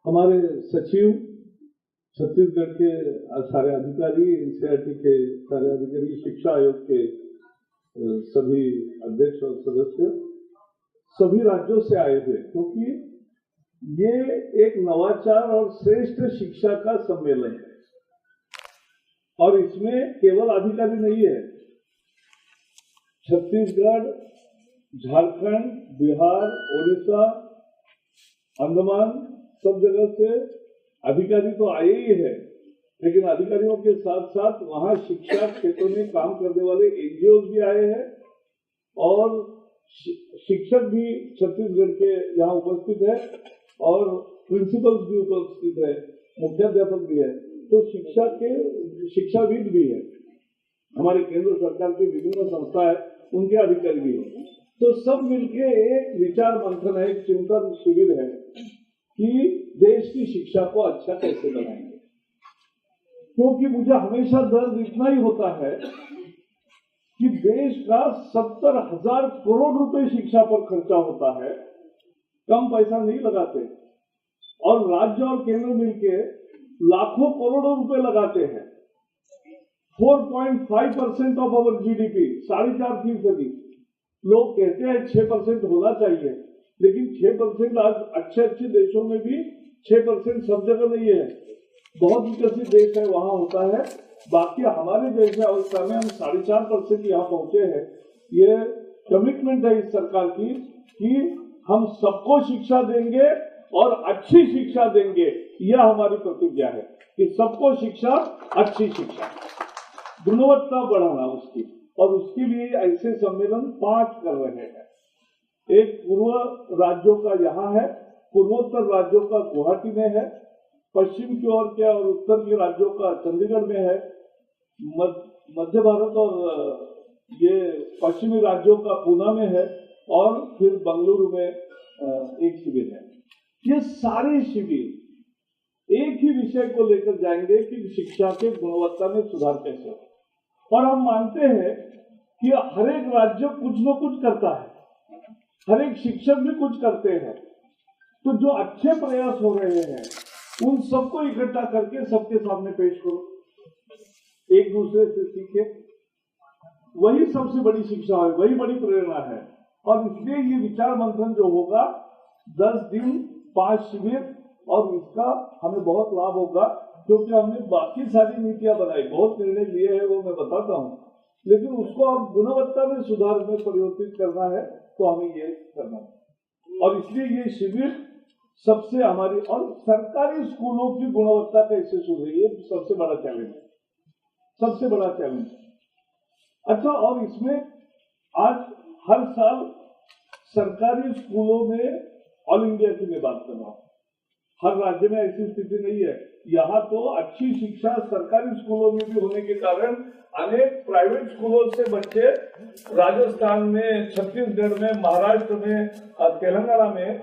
हमारे सचिव, छत्तीसगढ़ के सारे अधिकारी, एनसीईआरटी के सारे अधिकारी, शिक्षा आयोग के सभी अध्यक्ष और सदस्य सभी राज्यों से आए हुए, क्योंकि ये एक नवाचार और श्रेष्ठ शिक्षा का सम्मेलन है और इसमें केवल अधिकारी नहीं है। छत्तीसगढ़, झारखंड, बिहार, ओडिशा, अंडमान सब जगह से अधिकारी तो आए ही है, लेकिन अधिकारियों के साथ साथ वहां शिक्षा क्षेत्र में काम करने वाले एनजीओ भी आए हैं और शिक्षक भी छत्तीसगढ़ के यहाँ उपस्थित है और प्रिंसिपल्स भी उपस्थित है, मुख्याध्यापक भी है, तो शिक्षाविद भी है, हमारे केंद्र सरकार की विभिन्न संस्थाएं उनके अधिकारी भी है। तो सब मिलके एक विचार मंथन है, एक चिंतन शिविर है कि देश की शिक्षा को अच्छा कैसे बनाएंगे। क्योंकि मुझे हमेशा दर्द इतना ही होता है कि देश का 70,000 करोड़ रुपए शिक्षा पर खर्चा होता है, कम पैसा नहीं लगाते, और राज्य और केंद्र मिलके लाखों करोड़ों रुपए लगाते हैं। 4.5% ऑफ अवर जीडीपी, 4.5%। लोग कहते हैं 6% होना चाहिए, लेकिन 6% आज अच्छे देशों में भी 6% सब जगह नहीं है। बहुत विकसित देश है वहां होता है, बाकी हमारे जैसे अवस्था में हम 4.5% यहाँ पहुंचे हैं। ये कमिटमेंट है इस सरकार की कि हम सबको शिक्षा देंगे और अच्छी शिक्षा देंगे। यह हमारी प्रतिज्ञा है कि सबको शिक्षा, अच्छी शिक्षा, गुणवत्ता बढ़ाना उसकी, और उसके लिए ऐसे सम्मेलन 5 कर रहे हैं। एक पूर्व राज्यों का यहाँ है, पूर्वोत्तर राज्यों का गुवाहाटी में है, पश्चिम की ओर के और उत्तर के राज्यों का चंडीगढ़ में है, मध्य भारत और ये पश्चिमी राज्यों का पूना में है, और फिर बंगलुरु में एक शिविर है। ये सारे शिविर एक ही विषय को लेकर जाएंगे कि शिक्षा के गुणवत्ता में सुधार कैसे हो। और हम मानते हैं कि हर एक राज्य कुछ न कुछ करता है, हर एक शिक्षक भी कुछ करते हैं, तो जो अच्छे प्रयास हो रहे हैं उन सबको इकट्ठा करके सबके सामने पेश करो, एक दूसरे से सीखे। वही सबसे बड़ी शिक्षा है, वही बड़ी प्रेरणा है। और इसलिए ये विचार मंथन जो होगा 10 दिन 5 शिविर, और इसका हमें बहुत लाभ होगा, क्योंकि हमने बाकी सारी नीतियां बनाई, बहुत निर्णय लिए हैं, वो मैं बताता हूँ, लेकिन उसको अब गुणवत्ता में सुधार में परिवर्तित करना है, तो हमें ये करना है। और इसलिए ये शिविर सबसे हमारी, और सरकारी स्कूलों की गुणवत्ता कैसे सुधरी है, सबसे बड़ा चैलेंज है, सबसे बड़ा चैलेंज। अच्छा, और इसमें आज हर साल सरकारी स्कूलों में ऑल इंडिया की मैं बात कर रहा हूँ, हर राज्य में ऐसी स्थिति नहीं है। यहाँ तो अच्छी शिक्षा सरकारी स्कूलों में भी होने के कारण अनेक प्राइवेट स्कूलों से बच्चे राजस्थान में, छत्तीसगढ़ में, महाराष्ट्र में, तेलंगाना में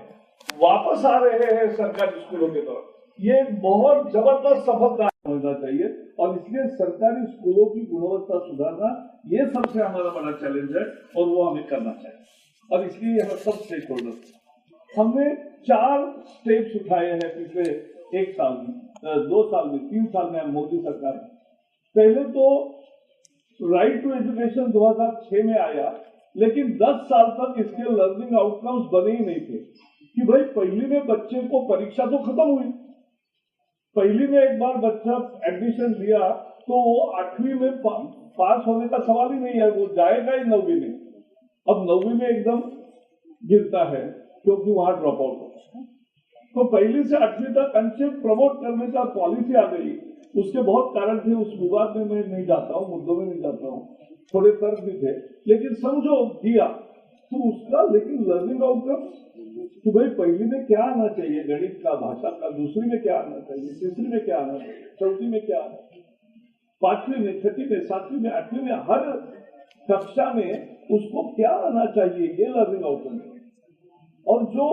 वापस आ रहे हैं सरकारी स्कूलों के तरफ। ये बहुत जबरदस्त सफलता होना चाहिए, और इसलिए सरकारी स्कूलों की गुणवत्ता सुधारना ये सबसे हमारा बड़ा चैलेंज है, और वो हमें करना चाहिए। और इसलिए हम सब स्टेक होल्डर, हमने 4 स्टेप्स उठाए हैं पिछले 1 साल में, 2 साल में, 3 साल में मोदी सरकार। पहले तो राइट टू एजुकेशन 2006 में आया, लेकिन 10 साल तक इसके लर्निंग आउटकम्स बने ही नहीं थे कि भाई पहली में बच्चे को परीक्षा तो खत्म हुई, पहली में एक बार बच्चा एडमिशन लिया तो वो 8वीं में पास होने का सवाल ही नहीं है, वो जाएगा ही 9वीं में। अब 9वीं में एकदम गिरता है क्योंकि वहां ड्रॉप आउट होता है। तो पहली से 8वीं तक कंसेप्ट प्रमोट करने का पॉलिसी आ गई, उसके बहुत कारण थे, उस विवाद में मैं नहीं जाता हूँ, मुद्दों में नहीं जाता हूँ, थोड़े तर्क भी थे, लेकिन समझो दिया तो उसका, लेकिन लर्निंग आउटकम कि भाई पहली में क्या आना चाहिए, गणित का, भाषा का, दूसरी में क्या आना चाहिए, तीसरी में क्या आना चाहिए, चौथी में क्या आना चाहिए, 5वीं में, 6वीं में, 7वीं में, 8वीं में, हर कक्षा में उसको क्या आना चाहिए, ये लर्निंग आउटकम है। और जो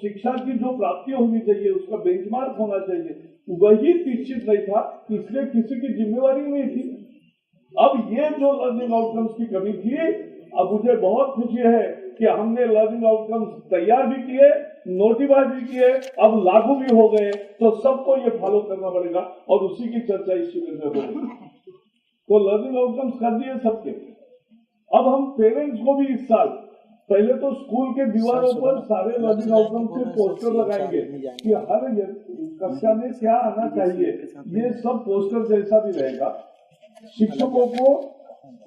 शिक्षा की जो प्राप्ति होनी चाहिए, उसका बेंचमार्क होना चाहिए, वही निश्चित नहीं था, इसलिए किसी की जिम्मेवारी नहीं थी। अब ये जो लर्निंग आउटकम्स की कमी थी, अब मुझे बहुत खुशी है कि हमने लर्निंग आउटकम्स तैयार भी किए, नोटिफाई भी किए, अब लागू भी हो गए, तो सबको ये फॉलो करना पड़ेगा और उसी की चर्चा इस शिविर में होगी। तो लर्निंग आउटकम्स कर दिए सबके। अब हम पेरेंट्स को भी इस साल पहले तो स्कूल के दीवारों पर सारे लर्निंग आउटकम्स के पोस्टर लगाएंगे कि हर कक्षा में क्या आना चाहिए, ये सब पोस्टर जैसा भी रहेगा। शिक्षकों को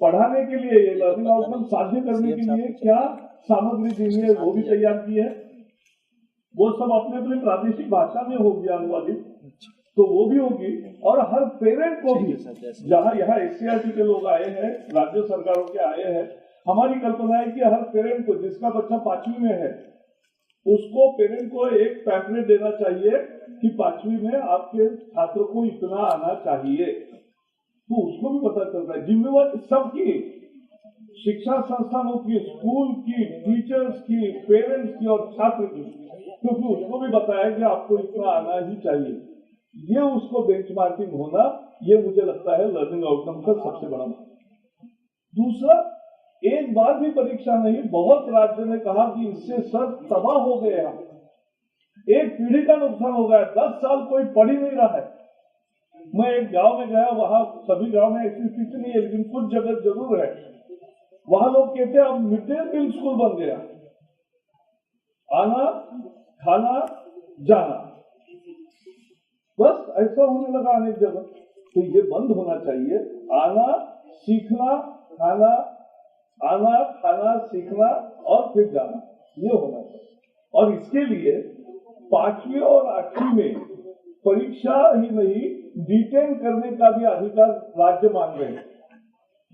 पढ़ाने के लिए, ये लर्निंग आउटकम साध्य करने के लिए क्या सामग्री देनी है वो भी तैयार की है। वो सब अपने अपने प्रादेशिक भाषा में होगी अनुवादित, तो वो भी होगी। और हर पेरेंट को भी, जहाँ यहाँ SCRT के लोग आए हैं, राज्य सरकारों के आए हैं, हमारी कल्पना है कि हर पेरेंट को जिसका बच्चा 5वीं में है उसको पेरेंट को एक पैम्फलेट देना चाहिए कि 5वीं में आपके छात्र को इतना आना चाहिए, तो उसको भी पता चलता है। जिम्मेवारी सबकी, शिक्षा संस्थानों की, स्कूल की, टीचर्स की, पेरेंट्स की और छात्र की, क्योंकि उसको भी बताया कि आपको इतना आना ही चाहिए। ये उसको बेंचमार्किंग होना, ये मुझे लगता है लर्निंग आउटकम का सबसे बड़ा। दूसरा, एक बार भी परीक्षा नहीं, बहुत राज्य ने कहा कि इससे सर तबाह हो गए हम, एक पीढ़ी का नुकसान हो गया, 10 साल कोई पढ़ ही नहीं रहा है। मैं एक गांव में गया, वहां सभी गांव में ऐसी स्थिति नहीं है, लेकिन कुछ जगह जरूर है। वहां लोग कहते हैं अब मिड डे मील स्कूल बन गया, आना खाना जाना, बस ऐसा होने लगा अनेक जगह। तो ये बंद होना चाहिए। आना, सीखना, खाना, आना, खाना, सीखना और फिर जाना, ये होना चाहिए। और इसके लिए 5वीं और 8वीं में परीक्षा ही नहीं, डिटेन करने का भी अधिकार राज्य मांग रहे हैं।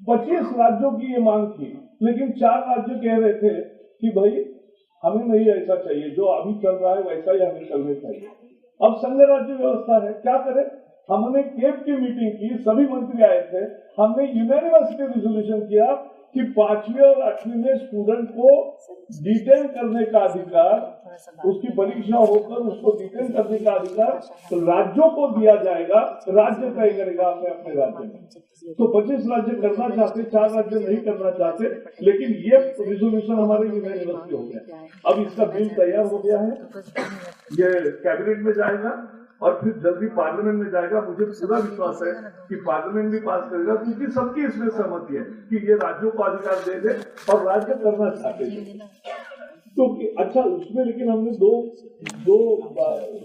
25 राज्यों की ये मांग थी, लेकिन 4 राज्य कह रहे थे कि भाई हमें नहीं ऐसा चाहिए, जो अभी चल रहा है वैसा ही हमें चलने चाहिए। अब संघ राज्य व्यवस्था है, क्या करें। हमने केप की मीटिंग की, सभी मंत्री आए थे, हमने यूनिवर्सिटी रिजोल्यूशन किया कि 5वीं और 8वीं में स्टूडेंट को डिटेन करने का अधिकार, उसकी परीक्षा होकर उसको डिटेन करने का अधिकार तो राज्यों को दिया जाएगा। राज्य तय करेगा अपने अपने राज्य में। तो 25 राज्य करना चाहते, 4 राज्य नहीं करना चाहते, लेकिन ये रिजोल्यूशन हमारे यूनिवर्सिटी हो गया। अब इसका बिल तैयार हो गया है, ये कैबिनेट में जाएगा और फिर जल्दी पार्लियामेंट में जाएगा। मुझे पूरा विश्वास है कि पार्लियामेंट भी पास करेगा, क्योंकि सबकी इसमें सहमति है कि ये राज्यों को अधिकार दे दे और राज्य करना चाहते हैं। तो अच्छा, उसमें लेकिन हमने दो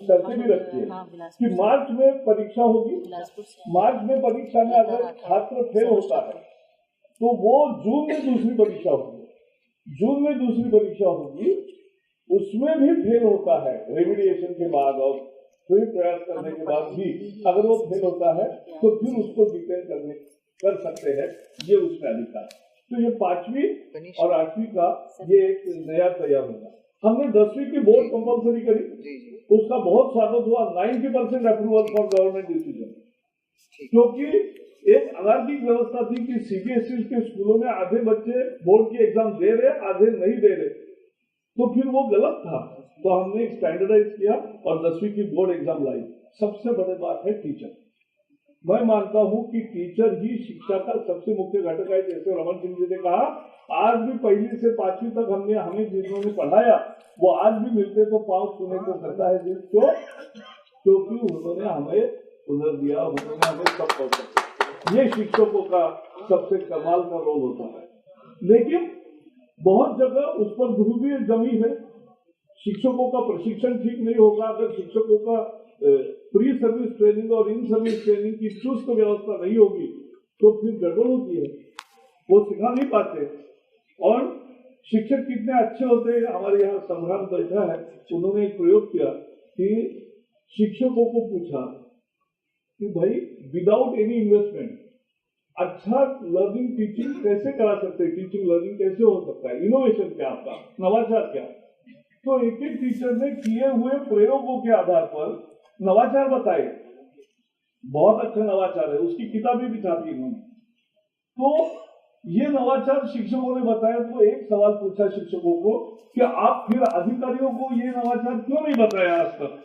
शर्तें भी रखी है कि मार्च में परीक्षा होगी। मार्च में परीक्षा में अगर छात्र फेल होता है तो वो जून में दूसरी परीक्षा होगी। जून में दूसरी परीक्षा होगी, उसमें भी फेल होता है रेमिडिएशन के बाद और फिर प्रयास करने के बाद भी अगर वो फेल होता है तो फिर उसको डिटेन कर सकते हैं, ये उसका अधिकार। तो ये 5वीं और 8वीं का ये एक नया तैयार होगा। हमने 10वीं की बोर्ड कंपल्सरी करी, उसका बहुत स्वागत हुआ। 90% अप्रूवल फॉर गवर्नमेंट डिसीजन, क्योंकि एक अनार्किक व्यवस्था थी कि CBSE के स्कूलों में आधे बच्चे बोर्ड की एग्जाम दे रहे, आधे नहीं दे रहे, तो फिर वो गलत था। तो हमने स्टैंडर्डाइज किया और 10वीं की बोर्ड एग्जाम लाई। सबसे बड़ी बात है टीचर। मैं मानता हूं कि टीचर ही शिक्षा का सबसे मुख्य घटक है। जैसे रमन सिंह जी ने कहा, आज भी 1ली से 5वीं तक हमें जिन्होंने पढ़ाया वो आज भी मिलते तो पांव छूने को करता है। क्यों? क्योंकि उन्होंने हमें हुनर दिया, उन्होंने हमें सब पहुंचा। ये शिक्षकों का सबसे कमाल का रोल होता है। लेकिन बहुत जगह उस पर ध्रुवीय जमी है। शिक्षकों का प्रशिक्षण ठीक नहीं होगा। अगर शिक्षकों का प्री सर्विस ट्रेनिंग और इन सर्विस ट्रेनिंग की चुस्त व्यवस्था नहीं होगी तो फिर गड़बड़ होती है, वो सिखा नहीं पाते। और शिक्षक कितने अच्छे होते हैं। हमारे यहाँ संग्राम बैठा है, उन्होंने एक प्रयोग किया कि शिक्षकों को पूछा कि भाई विदाउट एनी इन्वेस्टमेंट अच्छा लर्निंग टीचिंग कैसे करा सकते हैं, टीचिंग लर्निंग कैसे हो सकता है, इनोवेशन क्या आपका, नवाचार क्या। तो एक एक टीचर ने किए हुए प्रयोगों के आधार पर नवाचार बताए। बहुत अच्छे नवाचार है, उसकी किताबें भी छापी उन्होंने। तो ये नवाचार शिक्षकों ने बताया। तो एक सवाल पूछा शिक्षकों को कि आप फिर अधिकारियों को ये नवाचार क्यों नहीं बताया आज तक।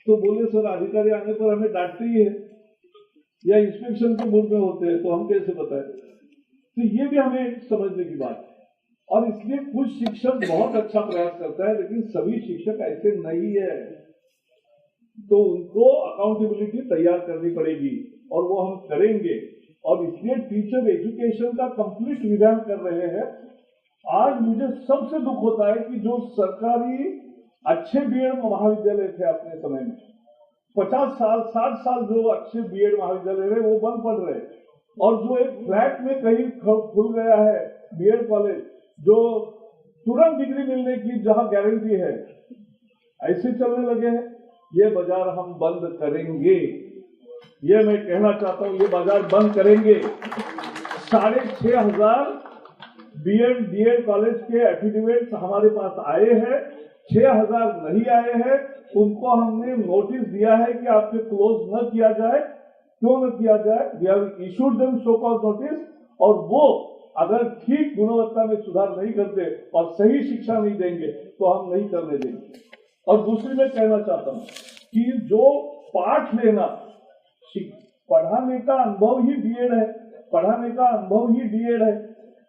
तो बोले सर अधिकारी आने पर हमें डांटते ही है या इंस्पेक्शन के मूड में होते हैं, तो हम कैसे बताएं। तो ये भी हमें समझने की बात है। और इसलिए कुछ शिक्षक बहुत अच्छा प्रयास करता है, लेकिन सभी शिक्षक ऐसे नहीं है, तो उनको अकाउंटेबिलिटी तैयार करनी पड़ेगी और वो हम करेंगे। और इसलिए टीचर एजुकेशन का कंप्लीट रिवैम्प कर रहे हैं। आज मुझे सबसे दुख होता है कि जो सरकारी अच्छे बीएड महाविद्यालय थे अपने समय में, 50 साल 60 साल जो अच्छे बीएड महाविद्यालय रहे वो बंद पड़ रहे, और जो एक फ्लैट में कहीं खुल गया है बीएड कॉलेज जो तुरंत डिग्री मिलने की जहां गारंटी है, ऐसे चलने लगे हैं। ये बाजार हम बंद करेंगे, ये मैं कहना चाहता हूं, ये बाजार बंद करेंगे। 6,500 बीएड डीएड कॉलेज के एफिडेविट्स हमारे पास आए हैं, 6,000 नहीं आए हैं, उनको हमने नोटिस दिया है कि आपसे क्लोज न किया जाए। क्यों न किया जाए? We have issued them show cause notice, और वो अगर ठीक गुणवत्ता में सुधार नहीं करते और सही शिक्षा नहीं देंगे तो हम नहीं करने देंगे। और दूसरी मैं कहना चाहता हूं कि जो पाठ लेना, पढ़ाने का अनुभव ही बीएड है, पढ़ाने का अनुभव ही बीएड है,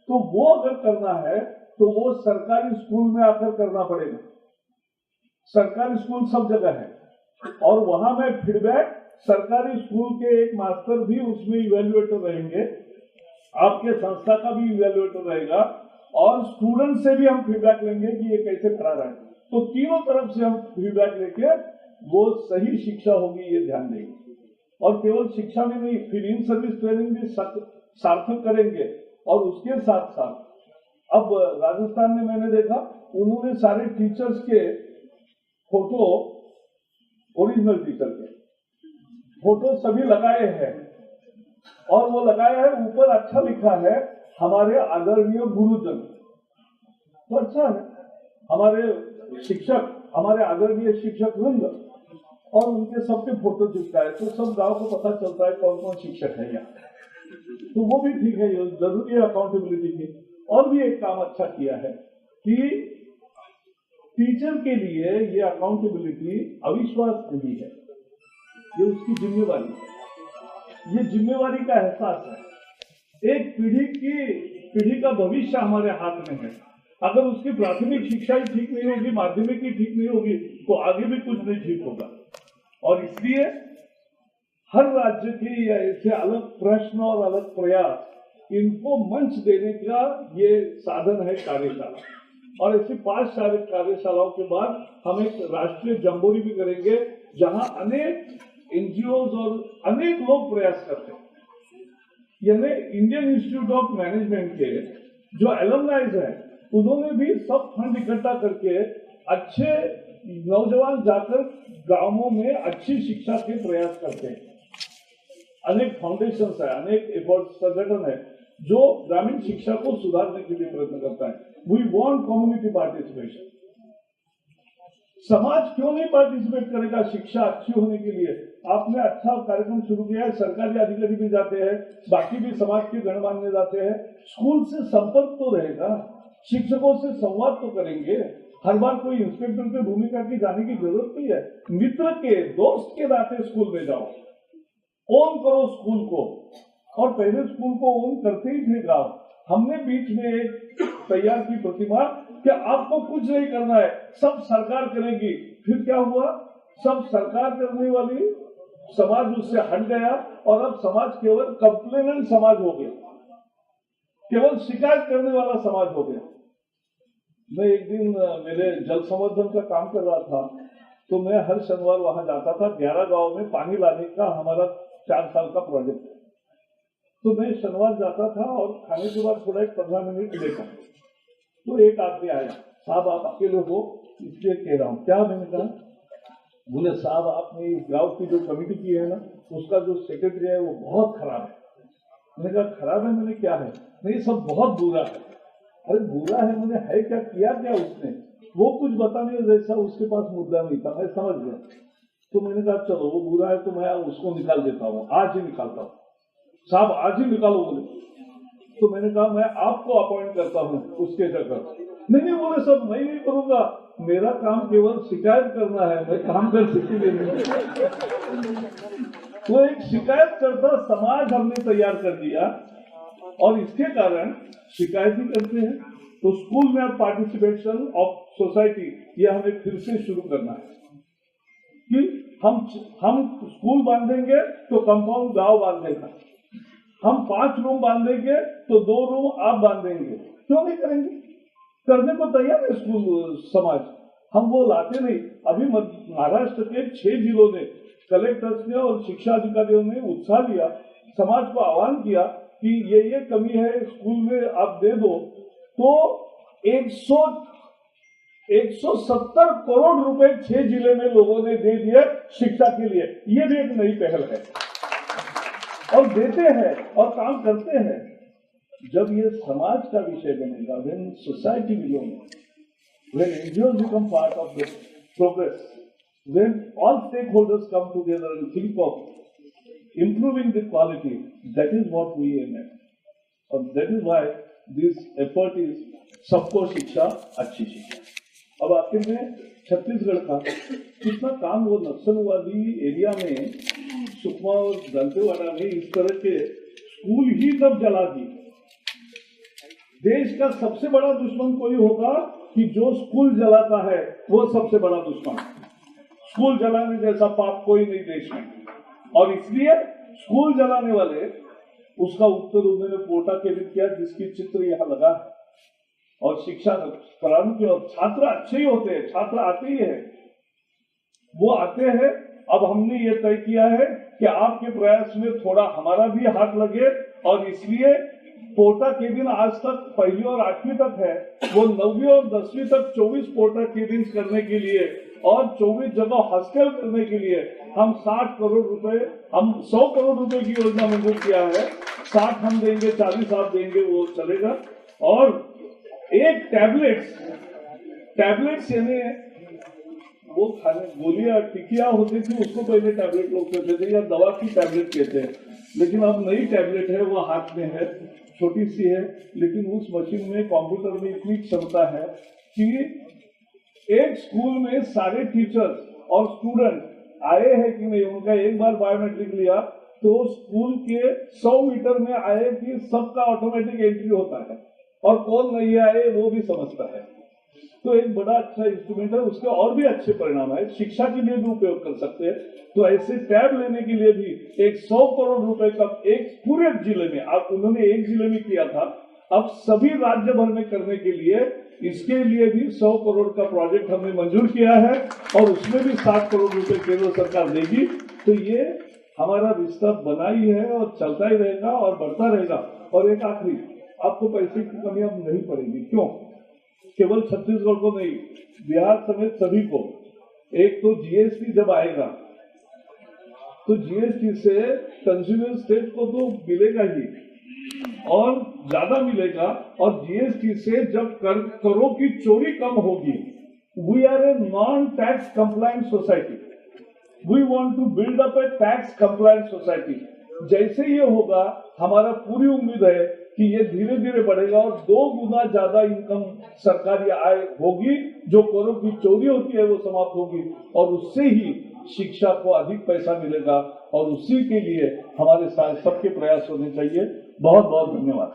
तो वो अगर करना है तो वो सरकारी स्कूल में आकर करना पड़ेगा। सरकारी स्कूल सब जगह है और वहां में फीडबैक सरकारी स्कूल के एक मास्टर भी उसमें इवेल्युएटर रहेंगे, आपके संस्था का भी इवेल्युएटर रहेगा, और स्टूडेंट से भी हम फीडबैक लेंगे कि ये कैसे पढ़ा रहा है। तो तीनों तरफ से हम फीडबैक लेके वो सही शिक्षा होगी ये ध्यान देंगे। और केवल शिक्षा में नहीं, फिर इन सर्विस ट्रेनिंग भी सार्थक करेंगे। और उसके साथ साथ अब राजस्थान में मैंने देखा उन्होंने सारे टीचर्स के फोटो, ओरिजिनल टीचर के फोटो सभी लगाए हैं, और वो लगाया है ऊपर अच्छा लिखा है हमारे आदरणीय गुरुजन। तो अच्छा है, हमारे शिक्षक, हमारे आदरणीय शिक्षक वृंद, और उनके सबके फोटो चिपका है, तो सब गांव को पता चलता है कौन कौन शिक्षक है यहाँ। तो वो भी ठीक है, ये जरूरी है अकाउंटेबिलिटी की। और भी एक काम अच्छा किया है कि टीचर के लिए ये अकाउंटेबिलिटी अविश्वास नहीं है, ये उसकी जिम्मेवारी है, ये जिम्मेवारी का एहसास है। एक पीढ़ी का भविष्य हमारे हाथ में है। अगर उसकी प्राथमिक शिक्षा ही ठीक नहीं होगी, माध्यमिक ही ठीक नहीं होगी, तो आगे भी कुछ नहीं ठीक होगा। और इसलिए हर राज्य के ऐसे अलग प्रश्न और अलग प्रयास, इनको मंच देने का ये साधन है कार्यशाला। और ऐसी 5 कार्यशालाओं के बाद हम एक राष्ट्रीय जम्बोरी भी करेंगे, जहां अनेक एनजीओज और अनेक लोग प्रयास करते हैं। यानी इंडियन इंस्टीट्यूट ऑफ मैनेजमेंट के जो एलुमनाइज हैं, उन्होंने भी सब फंड इकट्ठा करके अच्छे नौजवान जाकर गांवों में अच्छी शिक्षा के प्रयास करते हैं। अनेक फाउंडेशन है, अनेक एफर्ट संगठन है जो ग्रामीण शिक्षा को सुधारने के लिए प्रयत्न करता है। We want community participation. समाज क्यों नहीं पार्टिसिपेट करेगा शिक्षा अच्छी होने के लिए? आपने अच्छा कार्यक्रम शुरू किया है, सरकारी अधिकारी भी जाते हैं, बाकी भी समाज के गणमान्य जाते हैं, स्कूल से संपर्क तो रहेगा, शिक्षकों से संवाद तो करेंगे। हर बार कोई इंस्पेक्टर की भूमिका की जाने की जरूरत नहीं है। मित्र के, दोस्त के नाते स्कूल में जाओ, ओन करो स्कूल को। और पहले स्कूल को ओन करते ही थे गांव। हमने बीच में एक तैयार की प्रतिमा कि आपको कुछ नहीं करना है, सब सरकार करेगी। फिर क्या हुआ? सब सरकार करने वाली समाज उससे हट गया और अब समाज केवल कंप्लेनेंट समाज हो गया, केवल शिकायत करने वाला समाज हो गया। मैं एक दिन मेरे जल संवर्धन का काम कर रहा था, तो मैं हर शनिवार वहां जाता था। 11 गांव में पानी लाने का हमारा 4 साल का प्रोजेक्ट है। तो मैं शनिवार जाता था और खाने के बाद थोड़ा एक 15 मिनट लेता। तो एक आदमी आया, साहब आप अकेले हो इसलिए कह रहा हूँ। क्या? मैंने कहा, बोले साहब आपने इस गांव की जो कमेटी की है ना, उसका जो सेक्रेटरी है वो बहुत खराब है। मैंने कहा खराब है? मैंने क्या है? नहीं, सब बहुत बुरा है। अरे बुरा है, मैंने है क्या, किया क्या उसने? वो कुछ बताने जैसा उसके पास मुद्दा नहीं था, मैं समझ गया। तो मैंने कहा चलो वो बुरा है तो मैं उसको निकाल देता हूँ, आज ही निकालता हूँ। साहब आज ही निकालो बोले। तो मैंने कहा मैं आपको अपॉइंट करता हूँ उसके जगह। नहीं बोले सब मैं नहीं करूंगा, मेरा काम केवल शिकायत करना है, मैं काम कर सकती नहीं। तो एक शिकायत करता समाज हमने तैयार कर दिया और इसके कारण शिकायत ही करते हैं। तो स्कूल में अब पार्टिसिपेशन ऑफ सोसाइटी ये हमें फिर से शुरू करना है कि हम स्कूल बांधेंगे तो कंपाउंड गांव बांधेगा, हम 5 रूम बांधेंगे तो 2 रूम आप बांधेंगे, क्यों नहीं करेंगे? करने को तैयार है स्कूल समाज, हम वो लाते नहीं। अभी महाराष्ट्र के 6 जिलों ने कलेक्टर्स ने और शिक्षा अधिकारियों ने उत्साह लिया, समाज को आह्वान किया कि ये कमी है स्कूल में आप दे दो, तो 170 करोड़ रुपए 6 जिले में लोगों ने दे दिए शिक्षा के लिए। ये भी एक नई पहल है और देते हैं और काम करते हैं। जब ये समाज का विषय बनेगा, when society belongs, when NGOs become part of the progress, when all stakeholders come together and think of improving the quality, that is what we aim at. And that is why this effort is सबको शिक्षा अच्छी शिक्षा। अब आखिर में छत्तीसगढ़ का कितना काम वो नक्सलवादी एरिया में सुकमा और दंतेवाड़ा में इस तरह के स्कूल ही सब जला दी। देश का सबसे बड़ा दुश्मन कोई होगा कि जो स्कूल जलाता है वो सबसे बड़ा दुश्मन। स्कूल जलाने जैसा पाप कोई नहीं देश में, और इसलिए स्कूल जलाने वाले उसका उत्तर उन्होंने पोटा केंद्रित किया, जिसकी चित्र यहाँ लगा है। और शिक्षा प्रारंभ की, और छात्र अच्छे ही होते हैं, छात्र आते ही है, वो आते हैं। अब हमने ये तय किया है कि आपके प्रयास में थोड़ा हमारा भी हाथ लगे, और इसलिए पोटा के दिन आज तक 1ली और 8वीं तक है, वो 9वीं और 10वीं तक 24 पोटा के दिन करने के लिए और 24 जगह हॉस्टल करने के लिए हम 60 करोड़ रुपए, हम 100 करोड़ रुपए की योजना मंजूर किया है। 60 हम देंगे, 40 आप देंगे, वो चलेगा। और एक टैबलेट्स यानी वो खाने गोलियां टिकिया होती थी, उसको पहले टैबलेट लोग कहते थे या दवा की टैबलेट कहते हैं, लेकिन अब नई टैबलेट है, वो हाथ में है, छोटी सी है, लेकिन उस मशीन में कंप्यूटर में इतनी क्षमता है कि एक स्कूल में सारे टीचर्स और स्टूडेंट आए हैं कि नहीं, उनका एक बार बायोमेट्रिक लिया तो स्कूल के 100 मीटर में आए कि सबका ऑटोमेटिक एंट्री होता है, और कौन नहीं आए वो भी समझता है। तो एक बड़ा अच्छा इंस्ट्रूमेंट है, उसके और भी अच्छे परिणाम है, शिक्षा के लिए भी उपयोग कर सकते हैं। तो ऐसे टैब लेने के लिए भी 100 करोड़ रुपए का एक पूरे जिले में, अब उन्होंने एक जिले में किया था, अब सभी राज्य भर में करने के लिए इसके लिए भी 100 करोड़ का प्रोजेक्ट हमने मंजूर किया है, और उसमें भी 60 करोड़ रुपए केंद्र सरकार देगी। तो ये हमारा रिश्ता बना ही है और चलता ही रहेगा और बढ़ता रहेगा। और एक आखिरी, आपको पैसे की कमी अब नहीं पड़ेगी। क्यों? केवल छत्तीसगढ़ को नहीं, बिहार समेत सभी को। एक तो जीएसटी जब आएगा तो जीएसटी से कंज्यूमर स्टेट को तो मिलेगा ही और ज्यादा मिलेगा, और जीएसटी से जब करों की चोरी कम होगी, we are a non tax compliant society, we want to build up a tax compliant society. जैसे ये होगा, हमारा पूरी उम्मीद है कि ये धीरे धीरे बढ़ेगा और 2 गुना ज्यादा इनकम सरकारी आय होगी, जो करों की चोरी होती है वो समाप्त होगी, और उससे ही शिक्षा को अधिक पैसा मिलेगा, और उसी के लिए हमारे साथ सबके प्रयास होने चाहिए। बहुत बहुत धन्यवाद।